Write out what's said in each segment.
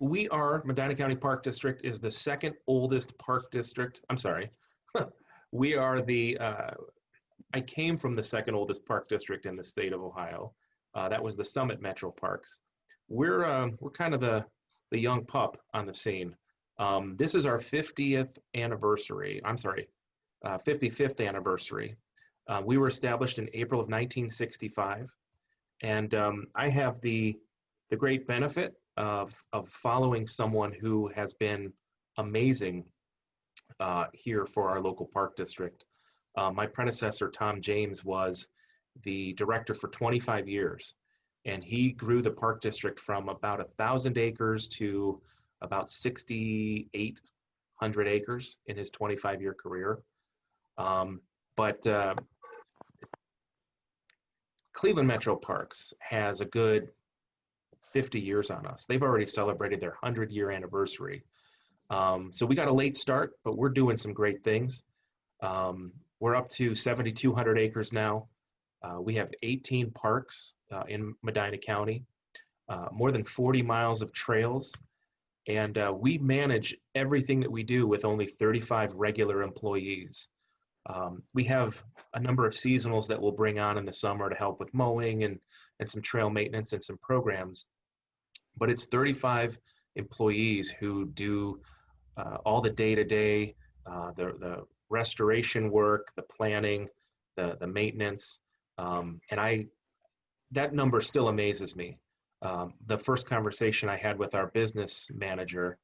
Medina County Park District is the second oldest park district. I'm sorry. We are I came from the second oldest park district in the state of Ohio. That was the Summit Metro Parks. We're kind of the young pup on the scene. This is our 50th anniversary. I'm sorry, 55th anniversary. We were established in April of 1965, and I have the great benefit of following someone who has been amazing here for our local park district. My predecessor, Tom James, was the director for 25 years, and he grew the park district from about 1,000 acres to about 6,800 acres in his 25-year career. But Cleveland Metro Parks has a good 50 years on us. They've already celebrated their 100-year anniversary. So we got a late start, but we're doing some great things. We're up to 7,200 acres now. We have 18 parks in Medina County, more than 40 miles of trails, and we manage everything that we do with only 35 regular employees. We have a number of seasonals that we'll bring on in the summer to help with mowing and some trail maintenance and some programs, but it's 35 employees who do all the day-to-day, the restoration work, the planning, the maintenance, and that number still amazes me. The first conversation I had with our business manager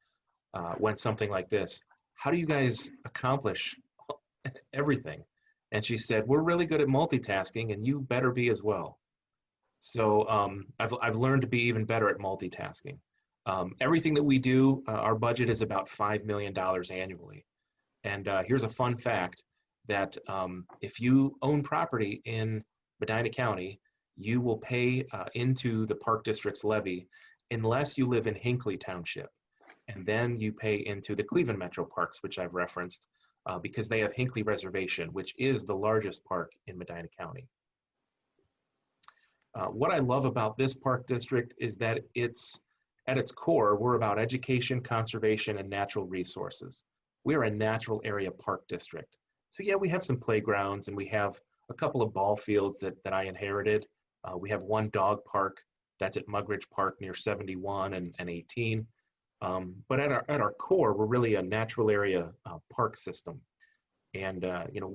went something like this: how do you guys accomplish everything? And she said, we're really good at multitasking, and you better be as well. So I've learned to be even better at multitasking. Everything that we do, our budget is about $5 million annually. And here's a fun fact that if you own property in Medina County, you will pay into the Park District's levy unless you live in Hinckley Township. And then you pay into the Cleveland Metro Parks, which I've referenced, because they have Hinckley Reservation, which is the largest park in Medina County. What I love about this park district is that at its core, we're about education, conservation, and natural resources. We're a natural area park district. So yeah, we have some playgrounds, and we have a couple of ball fields that I inherited. We have one dog park that's at Mugridge Park near 71 and 18. But at our core, we're really a natural area park system. And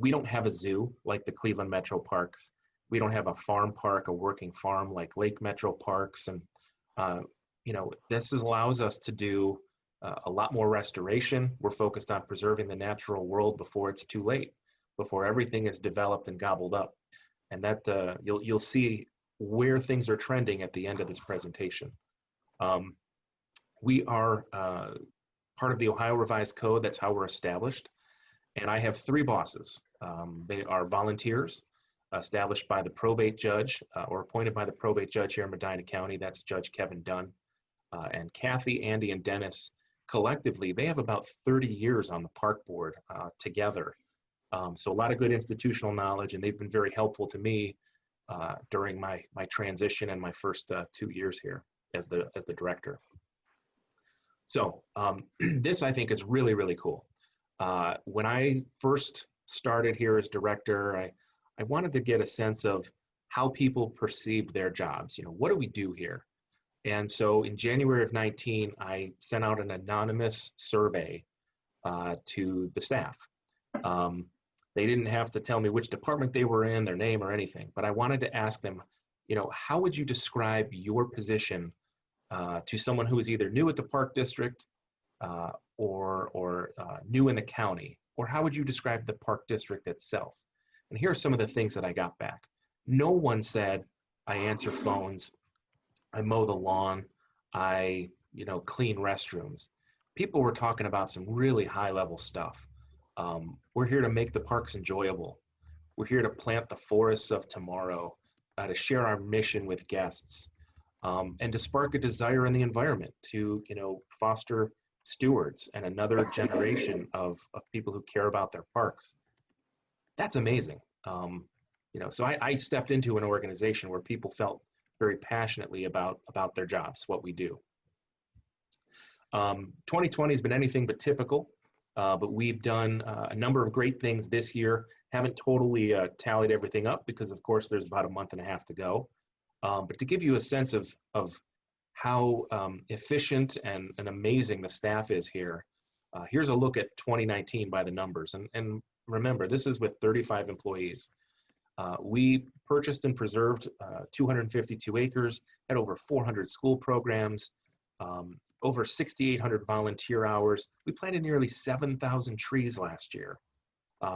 we don't have a zoo like the Cleveland Metro Parks. We don't have a farm park, a working farm like Lake Metro Parks. And this allows us to do a lot more restoration. We're focused on preserving the natural world before it's too late, before everything is developed and gobbled up. And that you'll see where things are trending at the end of this presentation. We are part of the Ohio Revised Code. That's how we're established. And I have 3 bosses. They are volunteers established by the probate judge or appointed by the probate judge here in Medina County. That's Judge Kevin Dunn. And Kathy, Andy, and Dennis, collectively, they have about 30 years on the park board together. So a lot of good institutional knowledge, and they've been very helpful to me during my transition and my first 2 years here as the director. So this, I think, is really, really cool. When I first started here as director, I wanted to get a sense of how people perceived their jobs. What do we do here? And so in January of 19, I sent out an anonymous survey to the staff. They didn't have to tell me which department they were in, their name or anything, but I wanted to ask them, how would you describe your position to someone who is either new at the park district or new in the county, or how would you describe the park district itself? And here are some of the things that I got back. No one said, I answer phones, I mow the lawn, I clean restrooms. People were talking about some really high level stuff. We're here to make the parks enjoyable. We're here to plant the forests of tomorrow, to share our mission with guests, and to spark a desire in the environment to, foster stewards and another generation of people who care about their parks. That's amazing. So I stepped into an organization where people felt very passionately about their jobs, what we do. 2020 has been anything but typical, but we've done a number of great things this year. Haven't totally tallied everything up because, of course, there's about a month and a half to go. But to give you a sense of how efficient and amazing the staff is here, here's a look at 2019 by the numbers. And remember, this is with 35 employees. We purchased and preserved 252 acres, had over 400 school programs, over 6,800 volunteer hours. We planted nearly 7,000 trees last year.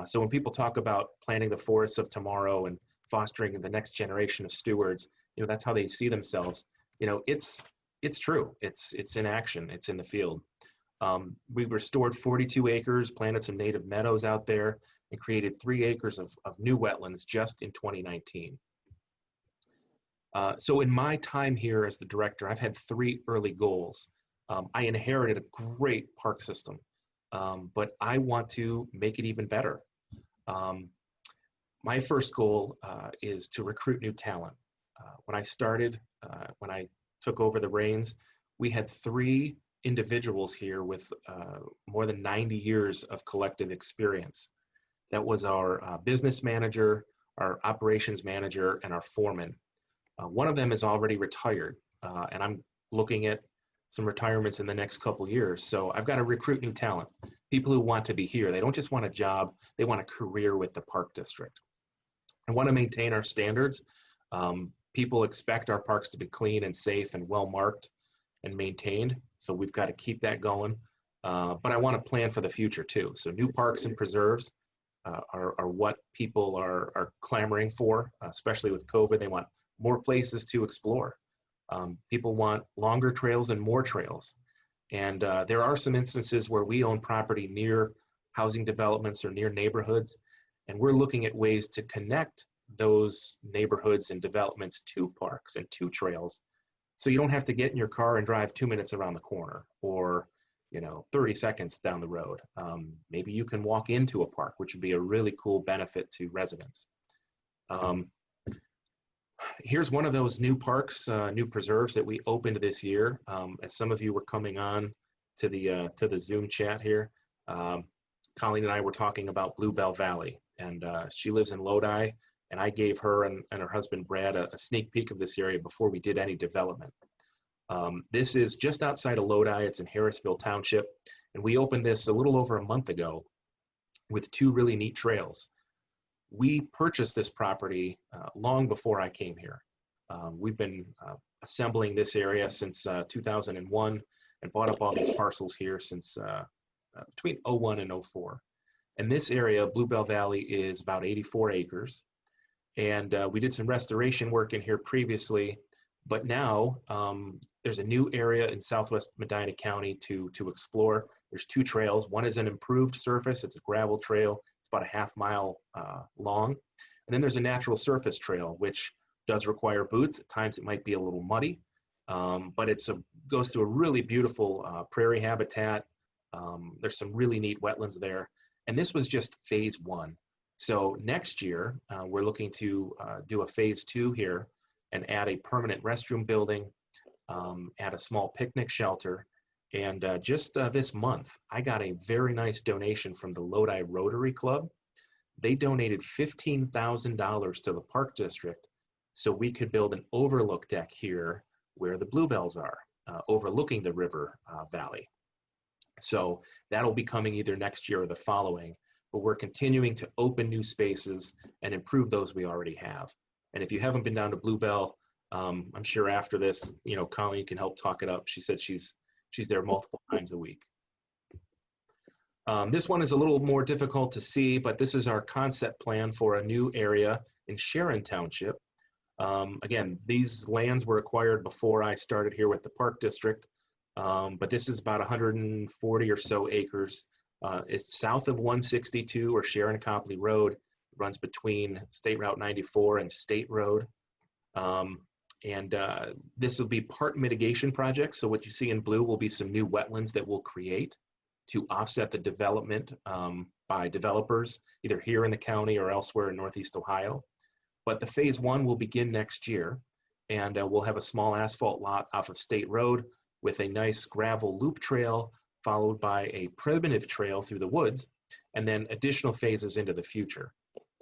So when people talk about planting the forests of tomorrow and fostering the next generation of stewards, that's how they see themselves. It's true. It's in action. It's in the field. We restored 42 acres, planted some native meadows out there, and created 3 acres of new wetlands just in 2019. So in my time here as the director, I've had 3 early goals. I inherited a great park system, but I want to make it even better. My first goal is to recruit new talent. When I started, when I took over the reins, we had 3 individuals here with more than 90 years of collective experience. That was our business manager, our operations manager, and our foreman. One of them is already retired, and I'm looking at some retirements in the next couple years. So I've got to recruit new talent, people who want to be here. They don't just want a job, they want a career with the park district. I want to maintain our standards. People expect our parks to be clean and safe and well marked and maintained. So we've got to keep that going. But I want to plan for the future too. So new parks and preserves are what people are clamoring for, especially with COVID. They want more places to explore. People want longer trails and more trails. And there are some instances where we own property near housing developments or near neighborhoods, and we're looking at ways to connect those neighborhoods and developments to parks and to trails, so you don't have to get in your car and drive 2 minutes around the corner or 30 seconds down the road. Maybe you can walk into a park, which would be a really cool benefit to residents. Here's one of those new parks, new preserves that we opened this year. As some of you were coming on to the Zoom chat here, Colleen and I were talking about Bluebell Valley, and she lives in Lodi, and I gave her and her husband Brad a sneak peek of this area before we did any development. This is just outside of Lodi. It's in Harrisville Township, and we opened this a little over a month ago with 2 really neat trails. We purchased this property long before I came here. We've been assembling this area since 2001 and bought up all these parcels here since between 01 and 04. And this area, Bluebell Valley, is about 84 acres. And we did some restoration work in here previously, but now there's a new area in southwest Medina County to explore. There's 2 trails. One is an improved surface. It's a gravel trail. It's about a half mile long. And then there's a natural surface trail, which does require boots. At times it might be a little muddy, but it goes to a really beautiful prairie habitat. There's some really neat wetlands there. And this was just phase 1. So next year, we're looking to do a phase 2 here and add a permanent restroom building, add a small picnic shelter. And just this month, I got a very nice donation from the Lodi Rotary Club. They donated $15,000 to the Park District so we could build an overlook deck here where the bluebells are, overlooking the river valley. So that'll be coming either next year or the following. But we're continuing to open new spaces and improve those we already have. And if you haven't been down to Bluebell, I'm sure after this, Colleen can help talk it up. She said she's there multiple times a week. This one is a little more difficult to see, but this is our concept plan for a new area in Sharon Township. Again, these lands were acquired before I started here with the Park District, but this is about 140 or so acres. It's south of 162 or Sharon Copley Road. It runs between State Route 94 and State Road. This will be part mitigation project. So what you see in blue will be some new wetlands that we'll create to offset the development by developers, either here in the county or elsewhere in Northeast Ohio. But the phase 1 will begin next year, and we'll have a small asphalt lot off of State Road with a nice gravel loop trail followed by a primitive trail through the woods, and then additional phases into the future.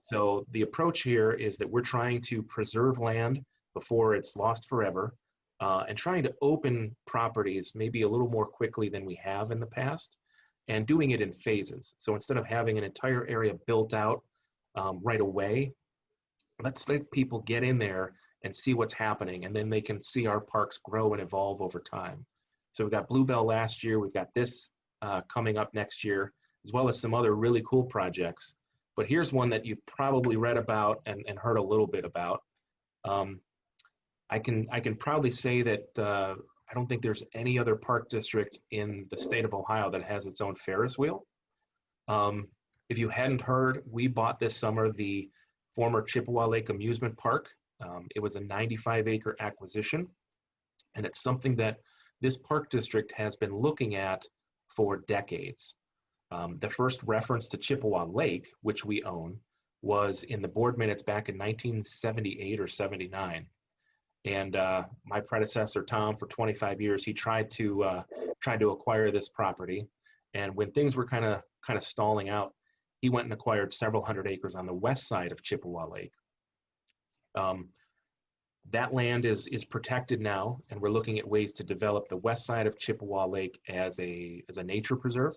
So the approach here is that we're trying to preserve land before it's lost forever, and trying to open properties maybe a little more quickly than we have in the past, and doing it in phases. So instead of having an entire area built out right away, let's let people get in there and see what's happening, and then they can see our parks grow and evolve over time. So we got Bluebell last year, we've got this coming up next year, as well as some other really cool projects. But here's one that you've probably read about and heard a little bit about. I can proudly say that I don't think there's any other park district in the state of Ohio that has its own Ferris wheel. If you hadn't heard, we bought this summer the former Chippewa Lake Amusement Park. It was a 95-acre acquisition, and it's something that this park district has been looking at for decades. The first reference to Chippewa Lake, which we own, was in the board minutes back in 1978 or 79. And my predecessor, Tom, for 25 years, he tried to acquire this property. And when things were kind of stalling out, he went and acquired several hundred acres on the west side of Chippewa Lake. That land is protected now, and we're looking at ways to develop the west side of Chippewa Lake as a nature preserve,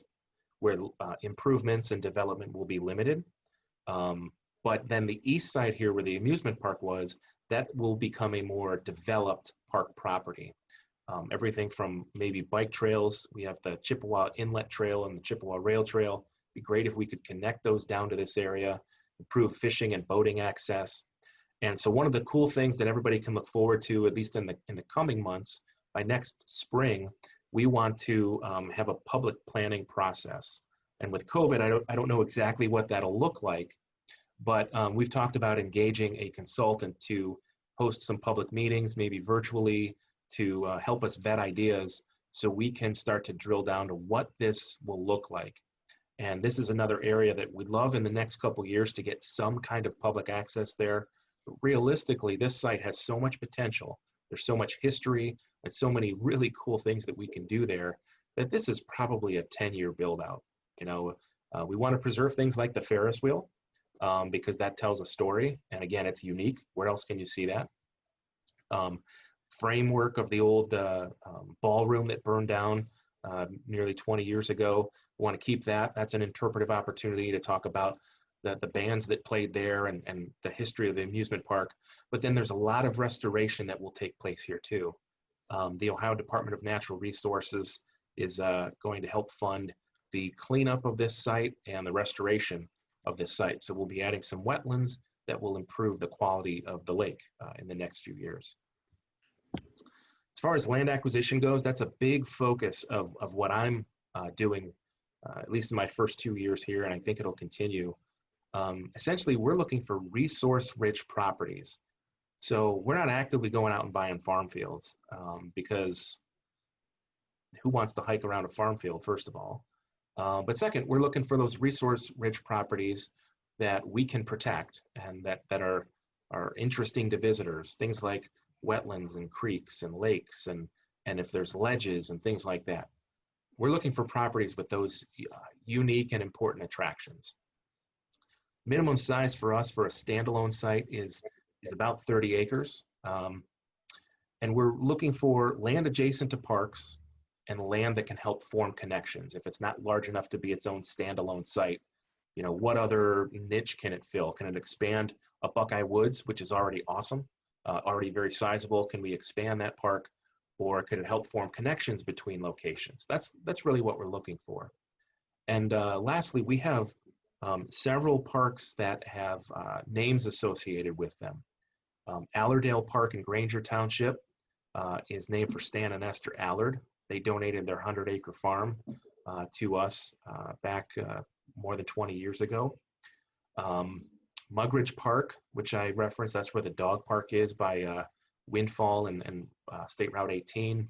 where improvements and development will be limited. But then the east side here, where the amusement park was, that will become a more developed park property. Everything from maybe bike trails. We have the Chippewa Inlet Trail and the Chippewa Rail Trail. It'd be great if we could connect those down to this area, improve fishing and boating access. And so one of the cool things that everybody can look forward to, at least in the coming months, by next spring, we want to have a public planning process. And with COVID, I don't know exactly what that'll look like, but we've talked about engaging a consultant to host some public meetings, maybe virtually, to help us vet ideas so we can start to drill down to what this will look like. And this is another area that we'd love in the next couple of years to get some kind of public access there. But realistically, this site has so much potential. There's so much history and so many really cool things that we can do there that this is probably a 10-year build out. You know, we want to preserve things like the Ferris wheel because that tells a story. And again, it's unique. Where else can you see that? Framework of the old ballroom that burned down nearly 20 years ago. We want to keep that. That's an interpretive opportunity to talk about the bands that played there and the history of the amusement park. But then there's a lot of restoration that will take place here too. The Ohio Department of Natural Resources is going to help fund the cleanup of this site and the restoration of this site. So we'll be adding some wetlands that will improve the quality of the lake in the next few years. As far as land acquisition goes, that's a big focus of what I'm doing, at least in my first 2 years here, and I think it'll continue. Essentially, we're looking for resource-rich properties. So we're not actively going out and buying farm fields because who wants to hike around a farm field, first of all? But second, we're looking for those resource-rich properties that we can protect and that are interesting to visitors, things like wetlands and creeks and lakes and if there's ledges and things like that. We're looking for properties with those unique and important attractions. Minimum size for us for a standalone site is about 30 acres. And we're looking for land adjacent to parks and land that can help form connections. If it's not large enough to be its own standalone site, you know, what other niche can it fill? Can it expand a Buckeye Woods, which is already awesome, already very sizable? Can we expand that park? Or could it help form connections between locations? That's really what we're looking for. And lastly, we have several parks that have names associated with them. Allerdale Park in Granger Township is named for Stan and Esther Allard. They donated their 100-acre farm to us back more than 20 years ago. Mugridge Park, which I referenced, that's where the dog park is by Windfall and State Route 18.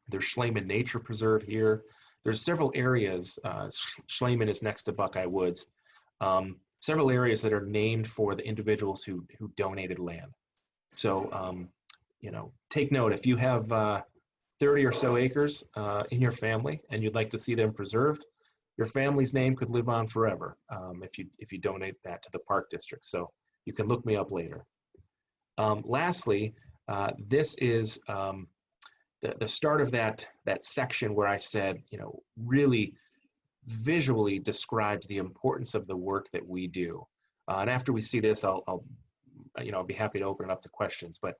There's Schleman Nature Preserve here. There's several areas. Schleman is next to Buckeye Woods. Several areas that are named for the individuals who donated land. So, you know, take note, if you have 30 or so acres in your family and you'd like to see them preserved, your family's name could live on forever if you donate that to the park district. So you can look me up later. Lastly, this is the start of that section where I said, really visually describes the importance of the work that we do. And after we see this, I'll be happy to open it up to questions. But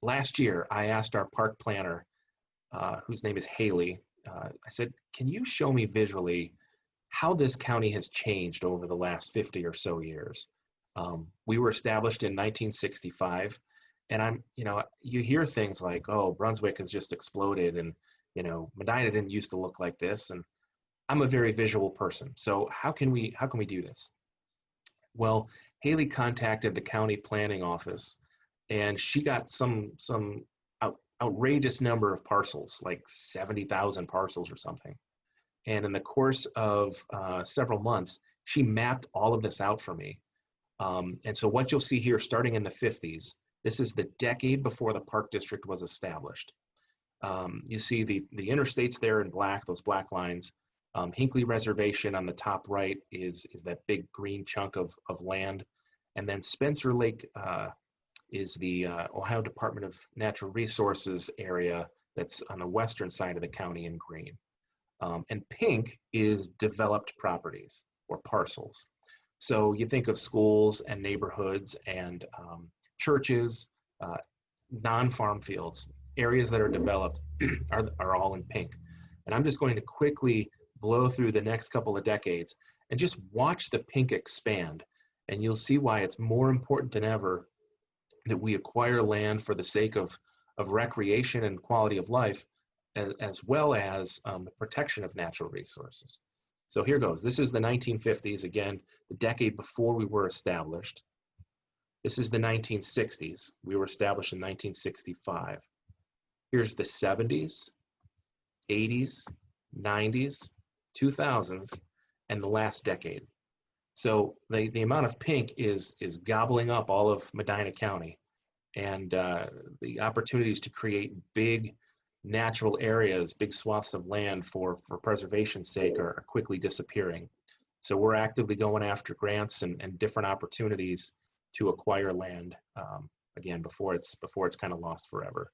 last year, I asked our park planner, whose name is Haley, I said, can you show me visually how this county has changed over the last 50 or so years? We were established in 1965, and you hear things like, oh, Brunswick has just exploded, and, Medina didn't used to look like this, and I'm a very visual person. So how can we do this? Well, Haley contacted the county planning office, and she got some outrageous number of parcels, like 70,000 parcels or something. And in the course of several months, she mapped all of this out for me. And so what you'll see here, starting in the 50s, this is the decade before the park district was established. You see the interstates there in black, those black lines. Hinckley Reservation on the top right is that big green chunk of land. And then Spencer Lake is the Ohio Department of Natural Resources area that's on the western side of the county in green. And pink is developed properties or parcels. So you think of schools and neighborhoods and churches, non-farm fields, areas that are developed are all in pink. And I'm just going to quickly blow through the next couple of decades and just watch the pink expand. And you'll see why it's more important than ever that we acquire land for the sake of recreation and quality of life, as well as the protection of natural resources. So here goes. This is the 1950s, again, the decade before we were established. This is the 1960s. We were established in 1965. Here's the 70s, 80s, 90s, 2000s, and the last decade. So the amount of pink is gobbling up all of Medina County, and the opportunities to create big natural areas, big swaths of land for preservation's sake are quickly disappearing. So we're actively going after grants and different opportunities to acquire land again before it's kind of lost forever.